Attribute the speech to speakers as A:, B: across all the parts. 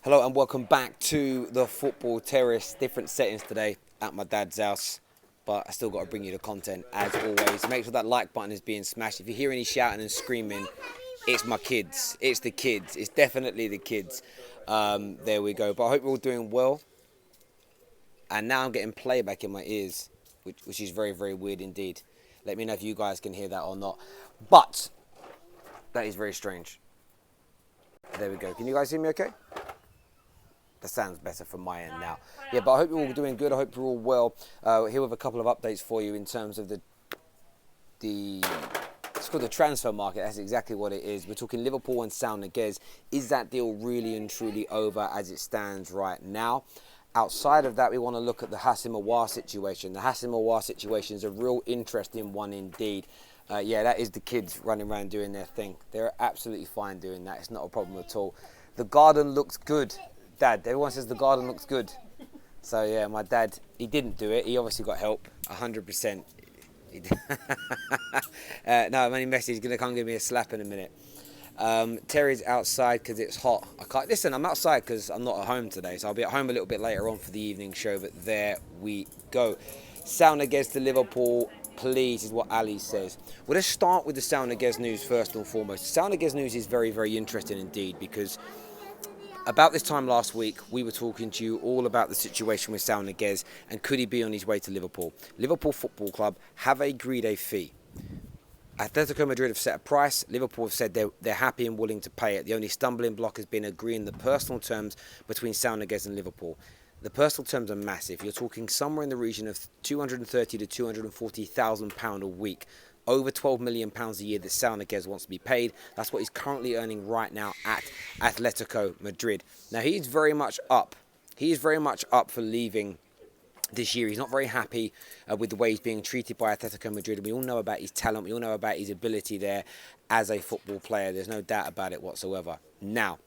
A: Hello and welcome back to the Football Terrace. Different settings today at my dad's house, but I still got to bring you the content as always. Make sure that like button is being smashed. If you hear any shouting and screaming, it's my kids. It's the kids. It's definitely the kids. There we go. But I hope you're all doing well. And now I'm getting playback in my ears, which is very, very weird indeed. Let me know if you guys can hear that or not. But that is very strange. There we go. Can you guys hear me okay? That sounds better from my end now. Yeah, but I hope you're all doing good. I hope you're all well. Here with a couple of updates for you in terms of the it's called the transfer market. That's exactly what it is. We're talking Liverpool and Saul Niguez. Is that deal really and truly over as it stands right now? Outside of that, we want to look at the Aouar situation. The Aouar situation is a real interesting one indeed. Yeah, that is the kids running around doing their thing. They're absolutely fine doing that. It's not a problem at all. The garden looks good. Dad, everyone says the garden looks good. So yeah, my dad, he didn't do it. He obviously got help, 100%. No, I'm only messing. He's going to come give me a slap in a minute. Terry's outside because it's hot. I can't listen. I'm outside because I'm not at home today, so I'll be at home a little bit later on for the evening show. But there we go. Saul Niguez to Liverpool, please, is what Ali says. Well, let's start with the Saul Niguez news first and foremost. Saul Niguez news is very, very interesting indeed because about this time last week, we were talking to you all about the situation with Saul Niguez and could he be on his way to Liverpool. Liverpool Football Club have agreed a fee. Atletico Madrid have set a price. Liverpool have said they're happy and willing to pay it. The only stumbling block has been agreeing the personal terms between Saul Niguez and Liverpool. The personal terms are massive. You're talking somewhere in the region of £230,000 to £240,000 a week. Over £12 million a year that Saul Niguez wants to be paid. That's what he's currently earning right now at Atletico Madrid. Now, he's very much up. He is very much up for leaving this year. He's not very happy with the way he's being treated by Atletico Madrid. We all know about his talent. We all know about his ability there as a football player. There's no doubt about it whatsoever. Now,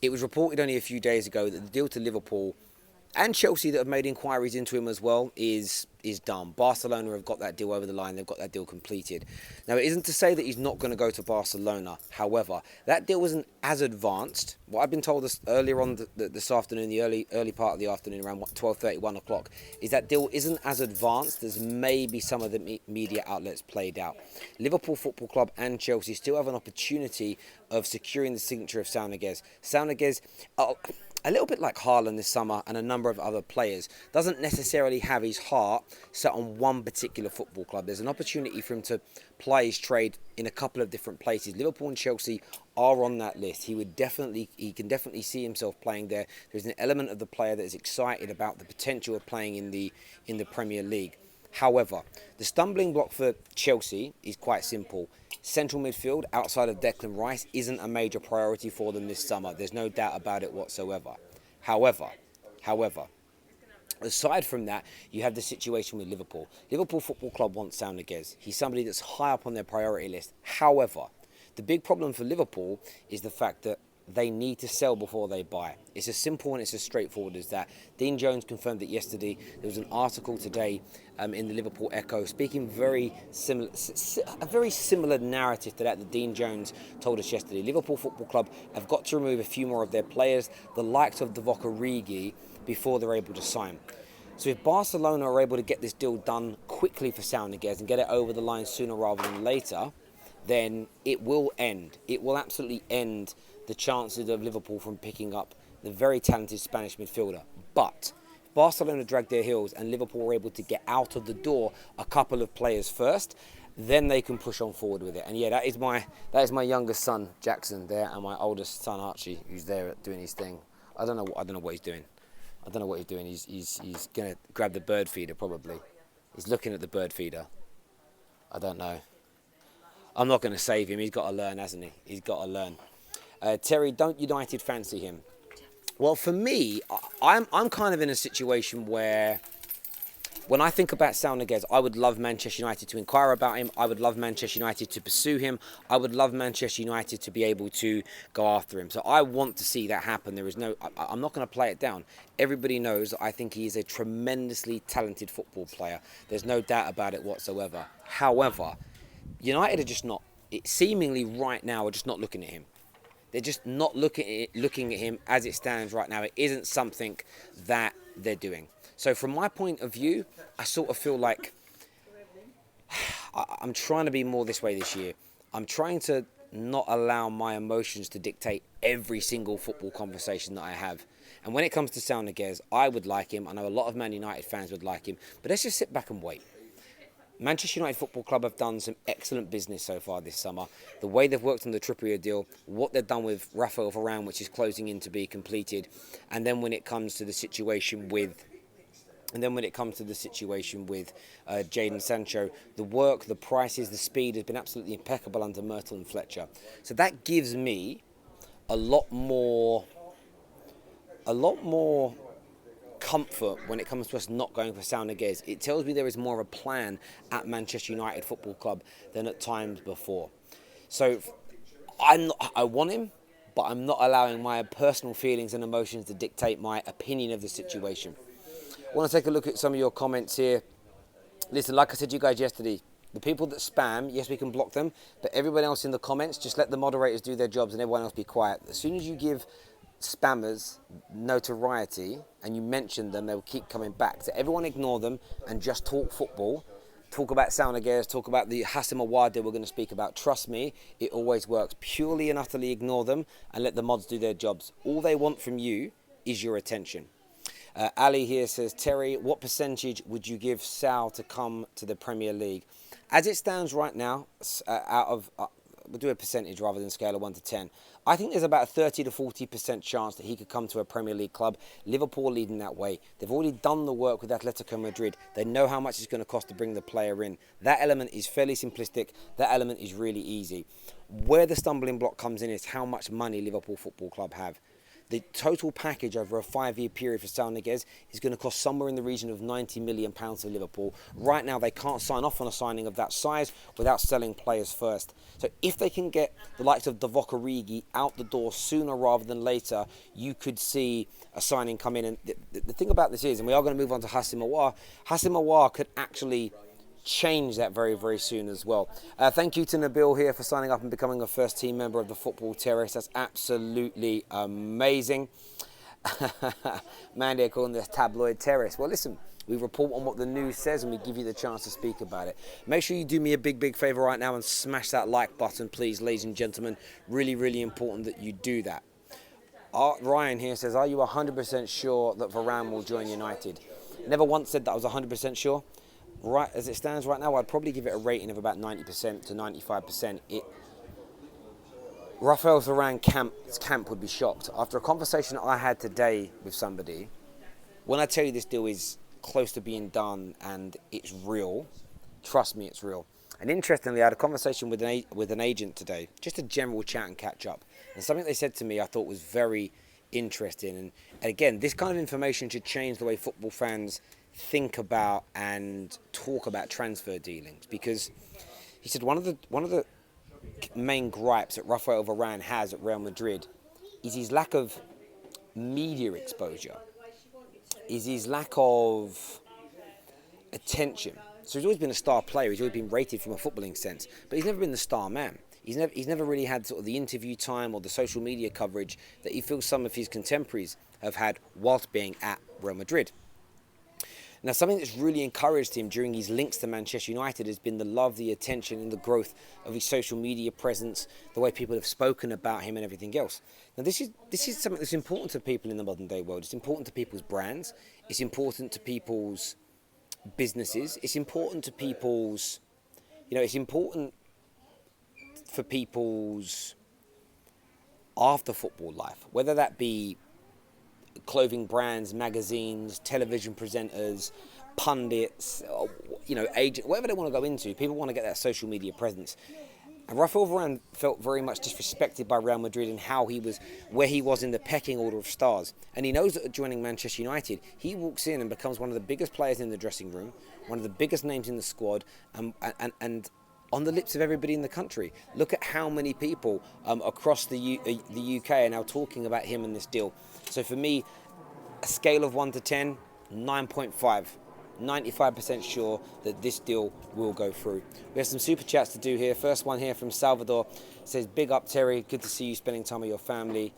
A: it was reported only a few days ago that the deal to Liverpool and Chelsea that have made inquiries into him as well is done. Barcelona have got that deal over the line. They've got that deal completed. Now, it isn't to say that he's not going to go to Barcelona. However, that deal wasn't as advanced. What I've been told earlier on this afternoon, the early part of the afternoon, around 12:30, 1 o'clock, is that deal isn't as advanced as maybe some of the media outlets played out. Liverpool Football Club and Chelsea still have an opportunity of securing the signature of Saul Niguez. Saul Niguez, a little bit like Haaland this summer and a number of other players, doesn't necessarily have his heart set on one particular football club. There's an opportunity for him to ply his trade in a couple of different places. Liverpool and Chelsea are on that list. He can definitely see himself playing there. There's an element of the player that is excited about the potential of playing in the Premier League. However, the stumbling block for Chelsea is quite simple. Central midfield, outside of Declan Rice, isn't a major priority for them this summer. There's no doubt about it whatsoever. However, aside from that, you have the situation with Liverpool. Liverpool Football Club wants Saul Niguez. He's somebody that's high up on their priority list. However, the big problem for Liverpool is the fact that they need to sell before they buy. It's as simple and it's as straightforward as that. Dean Jones confirmed it yesterday. There was an article today in the Liverpool Echo speaking a very similar narrative to that Dean Jones told us yesterday. Liverpool Football Club have got to remove a few more of their players, the likes of Divock Origi, before they're able to sign. So if Barcelona are able to get this deal done quickly for Saul Niguez and get it over the line sooner rather than later, then it will end. It will absolutely end the chances of Liverpool from picking up the very talented Spanish midfielder. But if Barcelona drag their heels and Liverpool are able to get out of the door a couple of players first, then they can push on forward with it. And yeah, that is my youngest son Jackson there, and my oldest son Archie, who's there doing his thing. I don't know what he's doing. I don't know what he's doing. He's gonna grab the bird feeder probably. He's looking at the bird feeder. I don't know. I'm not going to save him. He's got to learn, hasn't he? He's got to learn. Terry, don't United fancy him? Well, for me, I'm kind of in a situation where when I think about Saul Niguez, I would love Manchester United to inquire about him. I would love Manchester United to pursue him. I would love Manchester United to be able to go after him. So I want to see that happen. I'm not going to play it down. Everybody knows that I think he is a tremendously talented football player. There's no doubt about it whatsoever. However, United are just not, seemingly right now, are just not looking at him. They're just not looking at him as it stands right now. It isn't something that they're doing. So from my point of view, I sort of feel like I'm trying to be more this way this year. I'm trying to not allow my emotions to dictate every single football conversation that I have. And when it comes to Saul Niguez, I would like him. I know a lot of Man United fans would like him. But let's just sit back and wait. Manchester United Football Club have done some excellent business so far this summer. The way they've worked on the Trippier deal, what they've done with Raphael Varane, which is closing in to be completed. And then when it comes to the situation with Jadon Sancho, the work, the prices, the speed has been absolutely impeccable under Myrtle and Fletcher. So that gives me a lot more comfort when it comes to us not going for Saul Niguez. It tells me there is more of a plan at Manchester United Football Club than at times before. So I want him, but I'm not allowing my personal feelings and emotions to dictate my opinion of the situation. I want to take a look at some of your comments here. Listen, like I said to you guys yesterday, the people that spam, yes, we can block them, but everyone else in the comments, just let the moderators do their jobs and everyone else be quiet. As soon as you give spammers notoriety and you mention them, they'll keep coming back. So everyone ignore them and just talk football. Talk about Saul Niguez, talk about the Houssem Aouar deal we're going to speak about. Trust me, it always works. Purely and utterly ignore them and let the mods do their jobs. All they want from you is your attention. Ali here says, Terry, what percentage would you give Saul to come to the Premier League? As it stands right now, we'll do a percentage rather than scale of 1 to 10. I think there's about a 30 to 40% chance that he could come to a Premier League club. Liverpool leading that way. They've already done the work with Atletico Madrid. They know how much it's going to cost to bring the player in. That element is fairly simplistic. That element is really easy. Where the stumbling block comes in is how much money Liverpool Football Club have. The total package over a 5-year period for Saul Niguez is going to cost somewhere in the region of £90 million for Liverpool. Right now, they can't sign off on a signing of that size without selling players first. So if they can get the likes of Divock Origi out the door sooner rather than later, you could see a signing come in. And the thing about this is, and we are going to move on to Houssem Aouar could actually change that very, very soon as well. Thank you to Nabil here for signing up and becoming a first team member of the Football Terrace. That's absolutely amazing. Man, they're calling this tabloid terrace. Well, listen, we report on what the news says and we give you the chance to speak about it. Make sure you do me a big, big favour right now and smash that like button, please, ladies and gentlemen. Really, really important that you do that. Ryan here says, are you 100% sure that Varane will join United? Never once said that I was 100% sure. Right as it stands right now, I'd probably give it a rating of about 90% to 95%. Raphael Varane camp would be shocked. After a conversation I had today with somebody, when I tell you this deal is close to being done and it's real, trust me, it's real. And interestingly, I had a conversation with an agent today, just a general chat and catch up. And something they said to me I thought was very interesting. And again, this kind of information should change the way football fans think about and talk about transfer dealings, because he said one of the main gripes that Raphael Varane has at Real Madrid is his lack of media exposure, is his lack of attention. So he's always been a star player, he's always been rated from a footballing sense, but he's never been the star man. He's never really had sort of the interview time or the social media coverage that he feels some of his contemporaries have had whilst being at Real Madrid. Now, something that's really encouraged him during his links to Manchester United has been the love, the attention and the growth of his social media presence, the way people have spoken about him and everything else. Now, this is something that's important to people in the modern day world. It's important to people's brands. It's important to people's businesses. It's important to people's, it's important for people's after football life, whether that be clothing brands, magazines, television presenters, pundits, agents, whatever they want to go into. People want to get that social media presence. And Raphael Varane felt very much disrespected by Real Madrid in where he was in the pecking order of stars. And he knows that joining Manchester United, he walks in and becomes one of the biggest players in the dressing room, one of the biggest names in the squad, and on the lips of everybody in the country. Look at how many people across the UK are now talking about him and this deal. So for me, a scale of 1 to 10, 9.5. 95% sure that this deal will go through. We have some super chats to do here. First one here from Salvador says, "Big up, Terry. Good to see you spending time with your family.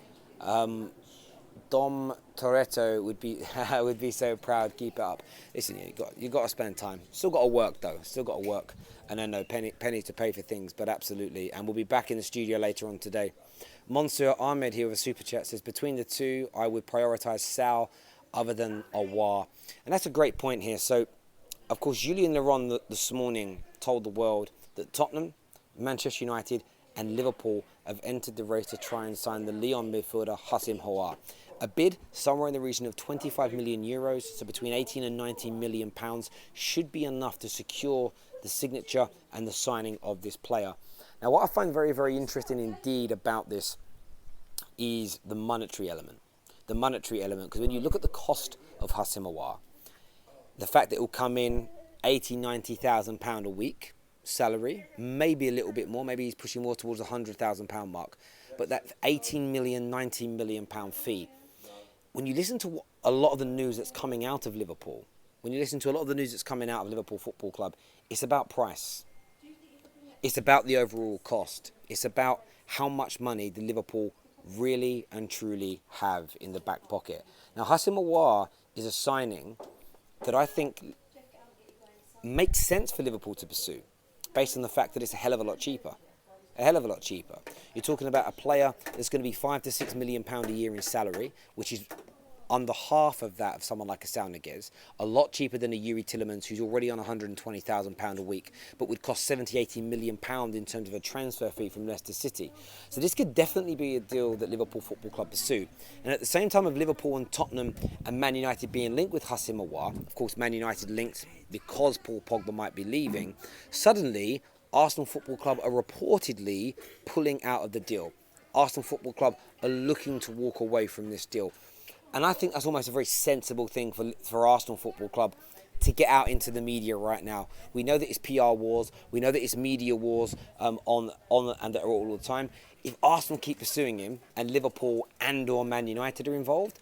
A: Dom Toretto would be would be so proud. Keep it up." Listen, you got to spend time. Still got to work though. Still got to work. And I know pennies to pay for things, but absolutely. And we'll be back in the studio later on today. Monsieur Ahmed here with a super chat says, "Between the two, I would prioritise Saul other than Aouar." And that's a great point here. So, of course, Julien Laurent this morning told the world that Tottenham, Manchester United and Liverpool have entered the race to try and sign the Lyon midfielder Houssem Aouar. A bid somewhere in the region of 25 million euros, so between 18 and 19 million pounds, should be enough to secure the signature and the signing of this player. Now, what I find very, very interesting indeed about this is the monetary element. The monetary element, because when you look at the cost of Houssem Aouar, the fact that it will come in £80,000-90,000 a week salary, maybe a little bit more, maybe he's pushing more towards the £100,000 mark, but that 18 million, 19 million pound fee, when you listen to a lot of the news that's coming out of Liverpool, when you listen to a lot of the news that's coming out of Liverpool Football Club, it's about price. It's about the overall cost. It's about how much money the Liverpool really and truly have in the back pocket. Now, Houssem Aouar is a signing that I think makes sense for Liverpool to pursue, based on the fact that it's a hell of a lot cheaper. A hell of a lot cheaper. You're talking about a player that's going to be £5 to £6 million a year in salary, which is under half of that of someone like a Saul Niguez, a lot cheaper than a Youri Tielemans, who's already on £120,000 a week, but would cost £70-80 million in terms of a transfer fee from Leicester City. So this could definitely be a deal that Liverpool Football Club pursue. And at the same time of Liverpool and Tottenham and Man United being linked with Houssem Aouar, of course Man United linked because Paul Pogba might be leaving, suddenly Arsenal Football Club are reportedly pulling out of the deal. Arsenal Football Club are looking to walk away from this deal. And I think that's almost a very sensible thing for Arsenal Football Club to get out into the media right now. We know that it's PR wars. We know that it's media wars on and that are all the time. If Arsenal keep pursuing him and Liverpool and or Man United are involved,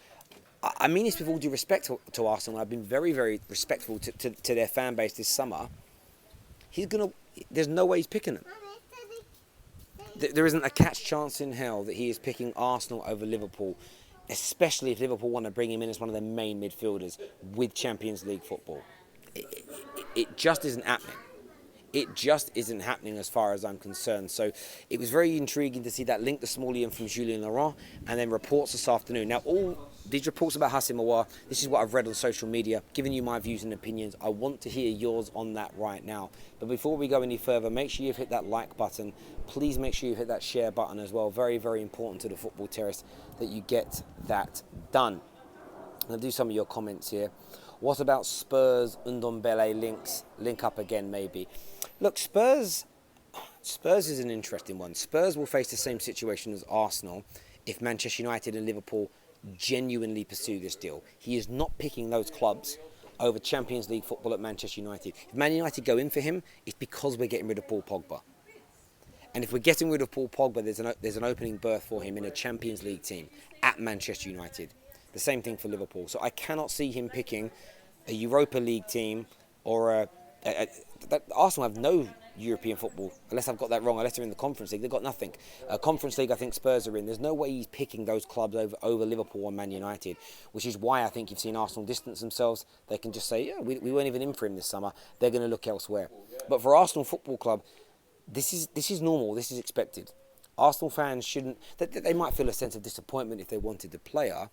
A: I mean this with all due respect to Arsenal. I've been very, very respectful to their fan base this summer. There's no way he's picking them. There isn't a catch chance in hell that he is picking Arsenal over Liverpool, especially if Liverpool want to bring him in as one of their main midfielders with Champions League football. It just isn't happening. It just isn't happening as far as I'm concerned. So it was very intriguing to see that link this morning from Julien Laurent and then reports this afternoon. Now, all these reports about Houssem Aouar, this is what I've read on social media, giving you my views and opinions. I want to hear yours on that right now. But before we go any further, make sure you've hit that like button. Please make sure you hit that share button as well. Very, very important to the Football Terrace that you get that done. I'll do some of your comments here. What about Spurs, Ndombele link up again maybe? Look, Spurs is an interesting one. Spurs will face the same situation as Arsenal if Manchester United and Liverpool genuinely pursue this deal. He is not picking those clubs over Champions League football at Manchester United. If Man United go in for him, it's because we're getting rid of Paul Pogba. And if we're getting rid of Paul Pogba, there's an opening berth for him in a Champions League team at Manchester United. The same thing for Liverpool. So I cannot see him picking a Europa League team or Arsenal have no European football, unless I've got that wrong, unless they're in the Conference League. They've got nothing. Conference League, I think Spurs are in. There's no way he's picking those clubs over Liverpool or Man United, which is why I think you've seen Arsenal distance themselves. They can just say, yeah, we weren't even in for him this summer. They're going to look elsewhere. But for Arsenal Football Club, this is normal. This is expected. Arsenal fans shouldn't... They might feel a sense of disappointment if they wanted the player,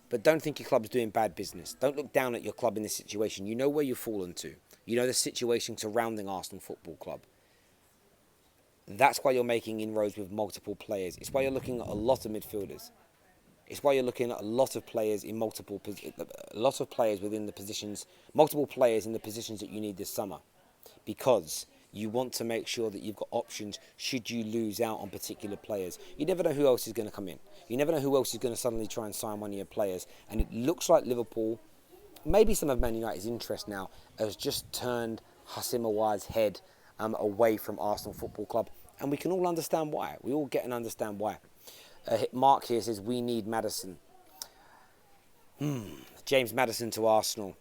A: but don't think your club's doing bad business. Don't look down at your club in this situation. You know where you've fallen to. You know the situation surrounding Arsenal Football Club. That's why you're making inroads with multiple players. It's why you're looking at a lot of midfielders. It's why you're looking at a lot of players in multiple players within the positions, multiple players in the positions that you need this summer, because you want to make sure that you've got options should you lose out on particular players. You never know who else is going to come in. You never know who else is going to suddenly try and sign one of your players. And it looks like Liverpool, maybe some of Man United's interest now, has just turned Houssem Aouar's head away from Arsenal Football Club. And we can all understand why. We all get and understand why. Mark here says, we need Maddison. James Maddison to Arsenal.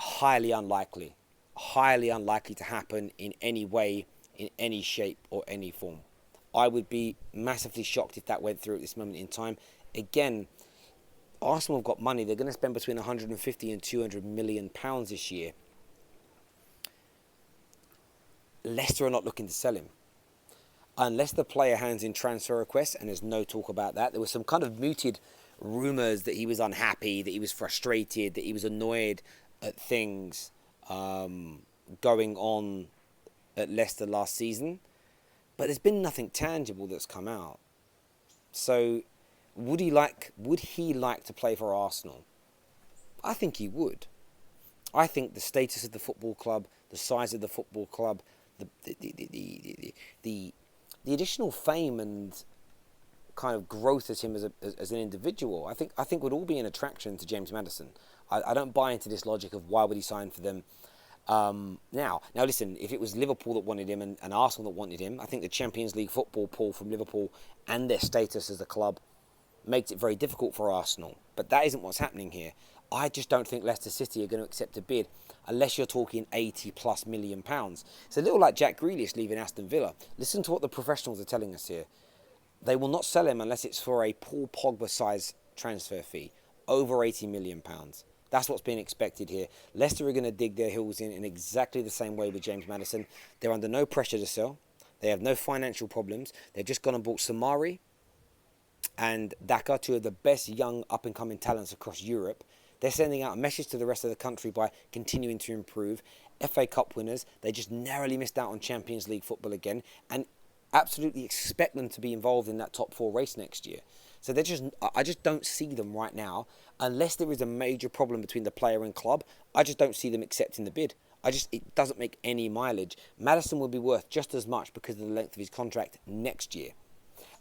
A: highly unlikely. Highly unlikely to happen in any way, in any shape or any form. I would be massively shocked if that went through at this moment in time. Again, Arsenal have got money. They're going to spend between 150 and 200 million pounds this year. Leicester are not looking to sell him. Unless the player hands in transfer requests, and there's no talk about that. There was some kind of muted rumours that he was unhappy, that he was frustrated, that he was annoyed at things going on at Leicester last season. But there's been nothing tangible that's come out. So would he like to play for Arsenal? I think he would. I think the status of the football club, the size of the football club, the additional fame and kind of growth as him as an individual, I think would all be an attraction to James Maddison. I don't buy into this logic of why would he sign for them. Now listen, if it was Liverpool that wanted him and Arsenal that wanted him, I think the Champions League football pull from Liverpool and their status as a club makes it very difficult for Arsenal. But that isn't what's happening here. I just don't think Leicester City are going to accept a bid unless you're talking 80 plus million pounds. It's a little like Jack Grealish leaving Aston Villa. Listen to what the professionals are telling us here. They will not sell him unless it's for a Paul Pogba size transfer fee, over 80 million pounds. That's what's being expected here. Leicester are going to dig their heels in exactly the same way with James Maddison. They're under no pressure to sell. They have no financial problems. They've just gone and bought Samari and Daka, two of the best young up-and-coming talents across Europe. They're sending out a message to the rest of the country by continuing to improve. FA Cup winners, they just narrowly missed out on Champions League football again, and absolutely expect them to be involved in that top 4 race next year. So I just don't see them right now, unless there is a major problem between the player and club. I just don't see them accepting the bid. It doesn't make any mileage. Maddison will be worth just as much because of the length of his contract next year.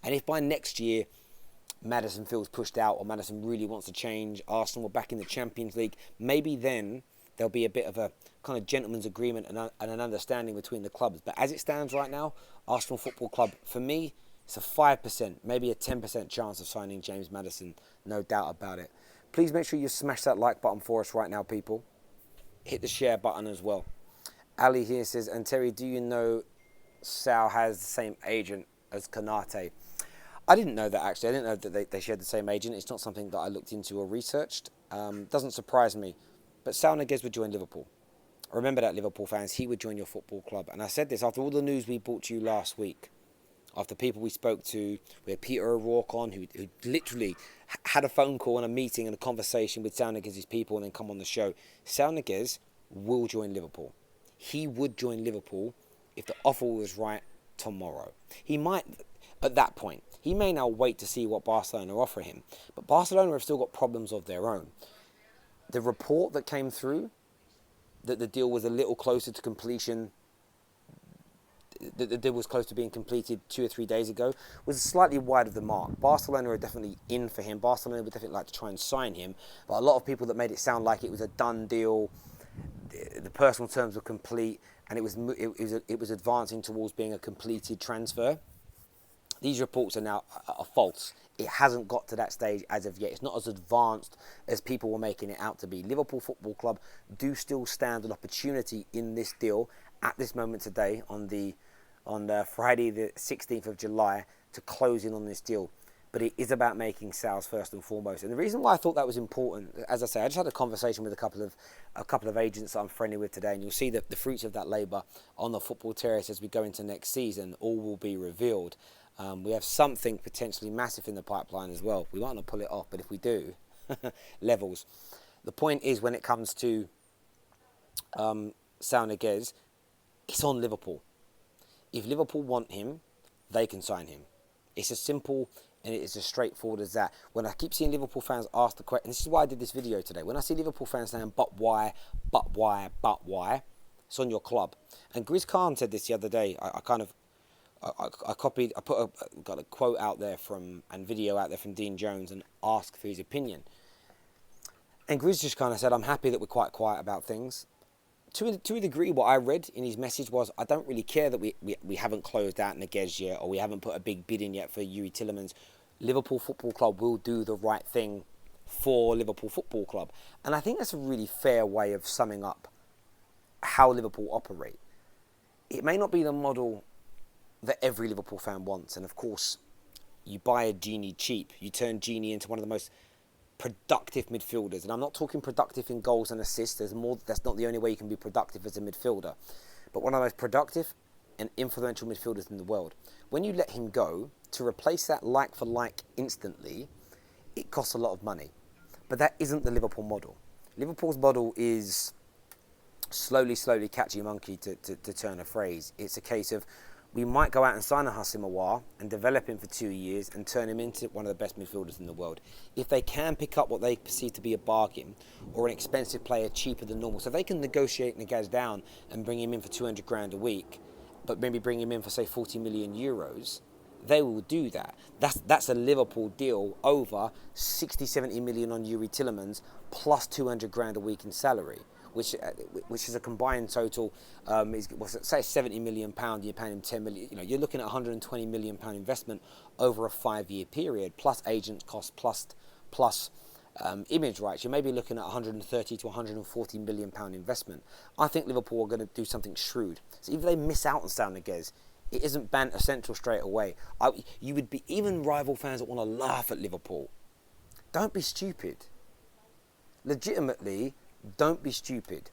A: And if by next year Maddison feels pushed out or Maddison really wants to change, Arsenal are back in the Champions League, maybe then there'll be a bit of a kind of gentleman's agreement and an understanding between the clubs. But as it stands right now, Arsenal Football Club, for me, it's a 5%, maybe a 10% chance of signing James Maddison, no doubt about it. Please make sure you smash that like button for us right now, people. Hit the share button as well. Ali here says, and Terry, do you know Saul has the same agent as Konate? I didn't know that, actually. I didn't know that they shared the same agent. It's not something that I looked into or researched. Doesn't surprise me. But Saul Niguez would join Liverpool. Remember that, Liverpool fans. He would join your football club. And I said this after all the news we brought to you last week. After people we spoke to, we had Peter O'Rourke on, who literally had a phone call and a meeting and a conversation with Saul Niguez's people and then come on the show. Saul Niguez will join Liverpool. He would join Liverpool if the offer was right tomorrow. He might, at that point, he may now wait to see what Barcelona offer him. But Barcelona have still got problems of their own. The report that came through that the deal was a little closer to completion, that the deal was close to being completed 2 or 3 days ago, was slightly wide of the mark. Barcelona are definitely in for him. Barcelona would definitely like to try and sign him. But a lot of people that made it sound like it was a done deal, the personal terms were complete, and it was advancing towards being a completed transfer. These reports are now false. It hasn't got to that stage as of yet. It's not as advanced as people were making it out to be. Liverpool Football Club do still stand an opportunity in this deal at this moment today on Friday the 16th of July to close in on this deal. But it is about making sales first and foremost. And the reason why I thought that was important, as I say, I just had a conversation with a couple of agents that I'm friendly with today, and you'll see the fruits of that labour on the football terrace as we go into next season. All will be revealed. We have something potentially massive in the pipeline as well. We might not pull it off, but if we do, levels. The point is, when it comes to Saul Niguez, it's on Liverpool. If Liverpool want him, they can sign him. It's as simple and it's as straightforward as that. When I keep seeing Liverpool fans ask the question, and this is why I did this video today, when I see Liverpool fans saying, but why, it's on your club. And Grizz Khan said this the other day. I got a quote out there and video out there from Dean Jones and asked for his opinion. And Grizz just kind of said, I'm happy that we're quite quiet about things. To a degree, what I read in his message was, I don't really care that we haven't closed out Niguez yet, or we haven't put a big bid in yet for Yuri Tillemans. Liverpool Football Club will do the right thing for Liverpool Football Club. And I think that's a really fair way of summing up how Liverpool operate. It may not be the model that every Liverpool fan wants, and of course, you buy a genie cheap. You turn Genie into one of the most productive midfielders, and I'm not talking productive in goals and assists. That's not the only way you can be productive as a midfielder, but one of the most productive and influential midfielders in the world. When you let him go, to replace that like for like instantly, it costs a lot of money. But that isn't the Liverpool model. Liverpool's model is slowly catch your monkey, to turn a phrase. It's a case of, we might go out and sign a Houssem Aouar and develop him for 2 years and turn him into one of the best midfielders in the world. If they can pick up what they perceive to be a bargain or an expensive player cheaper than normal, so they can negotiate Niguez down and bring him in for 200 grand a week, but maybe bring him in for, say, 40 million euros, they will do that. That's a Liverpool deal over 60, 70 million on Yuri Tillemans plus 200 grand a week in salary, which is a combined total, say £70 million, you're paying him 10 million, you're looking at £120 million investment over a 5-year period, plus agent costs, plus image rights. You may be looking at 130 to 140 million pound investment. I think Liverpool are going to do something shrewd. So if they miss out on Saul Niguez, it isn't banned essential straight away. You would be, even rival fans that want to laugh at Liverpool, don't be stupid. Legitimately, don't be stupid.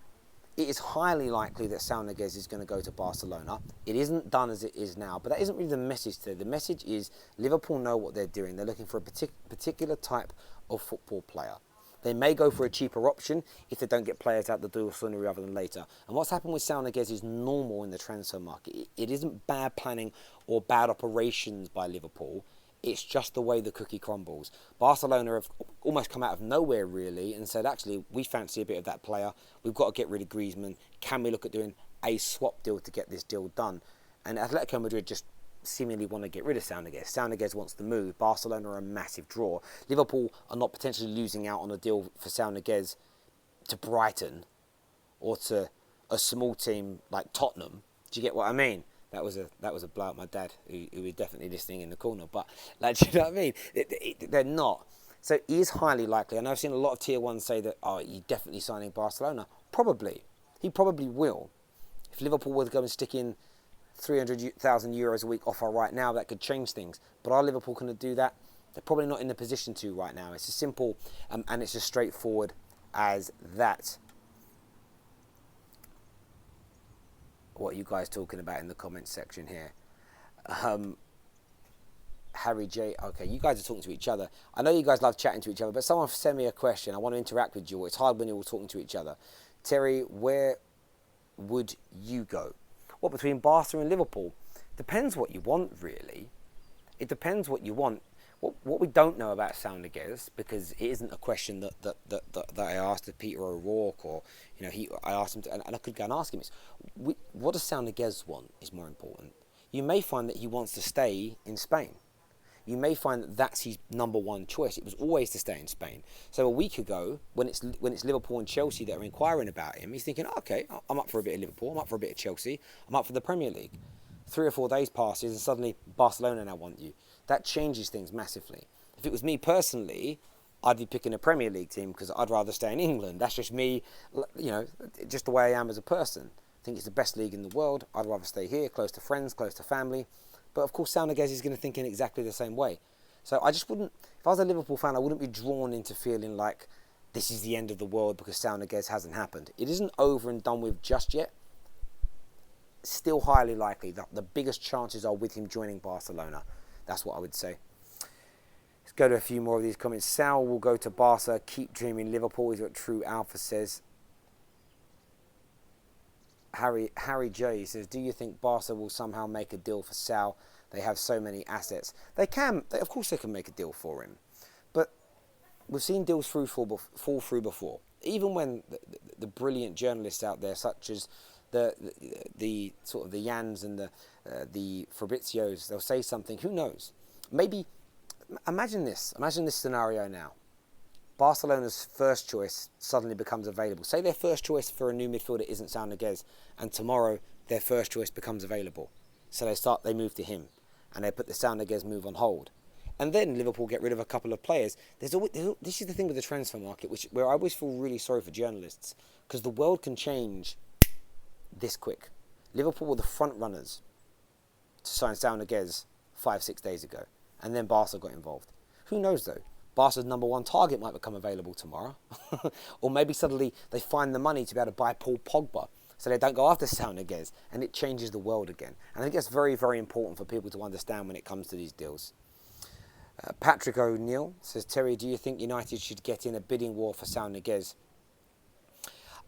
A: It is highly likely that Saul Niguez is going to go to Barcelona. It isn't done as it is now, but that isn't really the message today. The message is Liverpool know what they're doing. They're looking for a particular type of football player. They may go for a cheaper option if they don't get players out the door sooner rather than later. And what's happened with Saul Niguez is normal in the transfer market. It isn't bad planning or bad operations by Liverpool. It's just the way the cookie crumbles. Barcelona have almost come out of nowhere, really, and said, actually, we fancy a bit of that player. We've got to get rid of Griezmann. Can we look at doing a swap deal to get this deal done? And Atletico Madrid just seemingly want to get rid of Saul Niguez. Saul Niguez wants to move. Barcelona are a massive draw. Liverpool are not potentially losing out on a deal for Saul Niguez to Brighton or to a small team like Tottenham. Do you get what I mean? That was a blow at my dad, who is definitely listening in the corner. But, like, do you know what I mean? They're not. So it is highly likely. And I've seen a lot of Tier 1s say that, you're definitely signing Barcelona. Probably. He probably will. If Liverpool were to go and stick in 300,000 euros a week offer right now, that could change things. But are Liverpool going to do that? They're probably not in the position to right now. It's as simple and it's as straightforward as that. What are you guys talking about in the comments section here? Harry J. Okay, you guys are talking to each other. I know you guys love chatting to each other, but someone sent me a question. I want to interact with you. It's hard when you're all talking to each other. Terry, where would you go? What, between Barca and Liverpool? Depends what you want, really. It depends what you want. What we don't know about Saul Niguez, because it isn't a question that I asked of Peter O'Rourke, or I asked him to, and I could go and ask him, is what does Saul Niguez want is more important. You may find that he wants to stay in Spain. You may find that that's his number one choice. It was always to stay in Spain. So a week ago, when it's Liverpool and Chelsea that are inquiring about him, he's thinking, okay, I'm up for a bit of Liverpool, I'm up for a bit of Chelsea, I'm up for the Premier League. 3 or 4 days passes and suddenly Barcelona now want you. That changes things massively. If it was me personally, I'd be picking a Premier League team because I'd rather stay in England. That's just me, just the way I am as a person. I think it's the best league in the world. I'd rather stay here, close to friends, close to family. But of course, Saul Niguez is going to think in exactly the same way. So I just wouldn't, if I was a Liverpool fan, I wouldn't be drawn into feeling like this is the end of the world because Saul Niguez hasn't happened. It isn't over and done with just yet. Still highly likely that the biggest chances are with him joining Barcelona. That's what I would say. Let's go to a few more of these comments. Sal will go to Barca. Keep dreaming Liverpool is what True Alpha says. Harry J says, do you think Barca will somehow make a deal for Sal? They have so many assets. They can. Of course they can make a deal for him. But we've seen deals fall through before. Even when the brilliant journalists out there, such as the sort of the Jans and the Fabrizios, they'll say something. Who knows? Maybe imagine this scenario now. Barcelona's first choice suddenly becomes available. Say their first choice for a new midfielder isn't Saul Niguez, and tomorrow their first choice becomes available. So they move to him, and they put the Saul Niguez move on hold. and then Liverpool get rid of a couple of players. This is the thing with the transfer market, where I always feel really sorry for journalists, because the world can change this quick. Liverpool were the front runners to sign Saul Niguez 5-6 days ago, and then Barca got involved. Who knows though? Barca's #1 target might become available tomorrow, or maybe suddenly they find the money to be able to buy Paul Pogba, so they don't go after Saul Niguez, and it changes the world again. And I think that's very, very important for people to understand when it comes to these deals. Patrick O'Neill says, Terry, do you think United should get in a bidding war for Saul Niguez?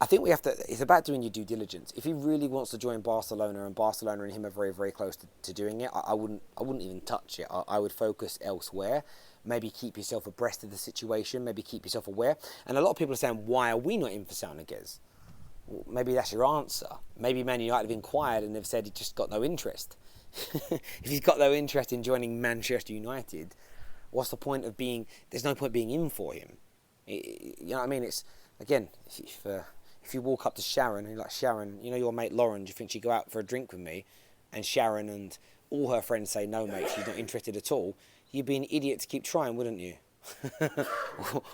A: I think we have to, it's about doing your due diligence. If he really wants to join Barcelona, and Barcelona and him are very, very close to doing it, I wouldn't even touch it. I would focus elsewhere. Maybe keep yourself abreast of the situation, maybe keep yourself aware. And a lot of people are saying, why are we not in for Saul Niguez? Well, maybe that's your answer. Maybe Man United have inquired and they've said he just got no interest. If he's got no interest in joining Manchester United, what's the point of being, there's no point being in for him. You know what I mean? It's, again, if you walk up to Sharon and you're like, Sharon, you know your mate Lauren, do you think she'd go out for a drink with me? And Sharon and all her friends say, no mate, she's not interested at all. You'd be an idiot to keep trying, wouldn't you?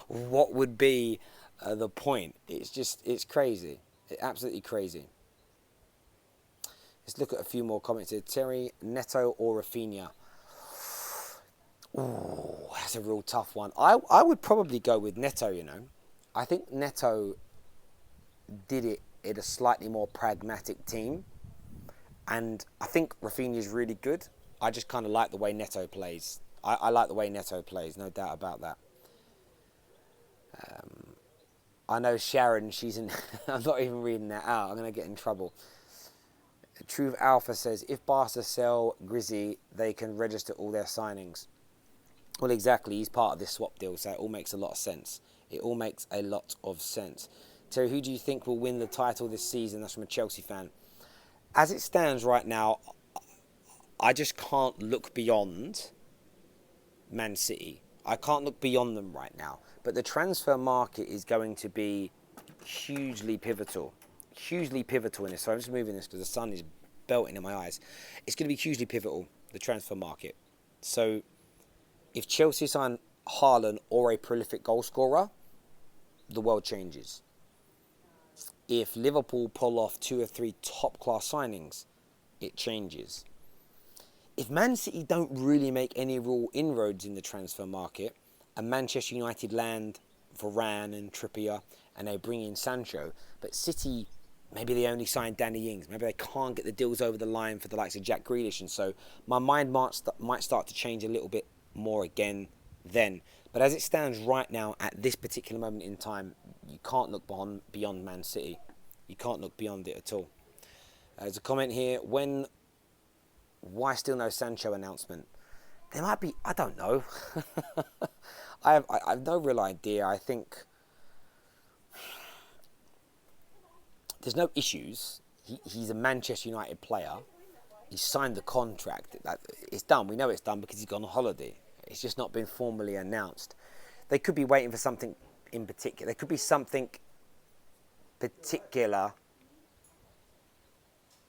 A: What would be the point? It's crazy. It's absolutely crazy. Let's look at a few more comments here. Terry, Neto or Rafinha? Ooh, that's a real tough one. I would probably go with Neto, you know. I think Neto did it in a slightly more pragmatic team. And I think Rafinha is really good. I just kind of like the way Neto plays. I like the way Neto plays, no doubt about that. I know Sharon, she's in... I'm not even reading that out. I'm going to get in trouble. Truth Alpha says, if Barca sell Grizzy, they can register all their signings. Well, exactly. He's part of this swap deal, so it all makes a lot of sense. It all makes a lot of sense. Terry, who do you think will win the title this season? That's from a Chelsea fan. As it stands right now, I just can't look beyond Man City. I can't look beyond them right now. But the transfer market is going to be hugely pivotal. Hugely pivotal in this. So I'm just moving this because the sun is belting in my eyes. It's going to be hugely pivotal, the transfer market. So if Chelsea sign Haaland or a prolific goal scorer, the world changes. If Liverpool pull off 2 or 3 top-class signings, it changes. If Man City don't really make any real inroads in the transfer market, and Manchester United land Varane and Trippier, and they bring in Sancho, but City, maybe they only sign Danny Ings, maybe they can't get the deals over the line for the likes of Jack Grealish, and so my mind might start to change a little bit more again then. But as it stands right now, at this particular moment in time, you can't look beyond Man City. You can't look beyond it at all. There's a comment here, why still no Sancho announcement? There might be, I don't know. I have no real idea. I think there's no issues. He's a Manchester United player. He signed the contract. It's done. We know it's done because he's gone on holiday. It's just not been formally announced. They could be waiting for something in particular. There could be something particular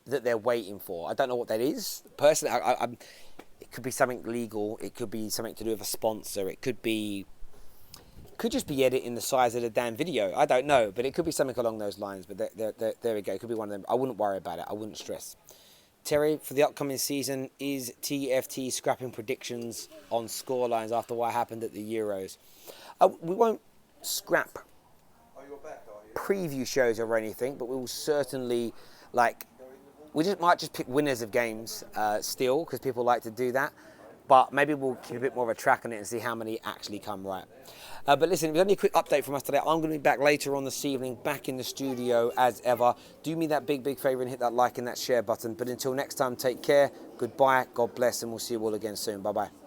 A: that they're waiting for. I don't know what that is. Personally, it could be something legal. It could be something to do with a sponsor. It could just be editing the size of the damn video. I don't know, but it could be something along those lines. But there we go. It could be one of them. I wouldn't worry about it. I wouldn't stress. Terry, for the upcoming season, is TFT scrapping predictions on scorelines after what happened at the Euros? We won't scrap preview shows or anything, but we will certainly, might just pick winners of games still, because people like to do that. But maybe we'll keep a bit more of a track on it and see how many actually come right. But listen, it was only a quick update from us today. I'm going to be back later on this evening, back in the studio as ever. Do me that big, big favour and hit that like and that share button. But until next time, take care, goodbye, God bless, and we'll see you all again soon. Bye-bye.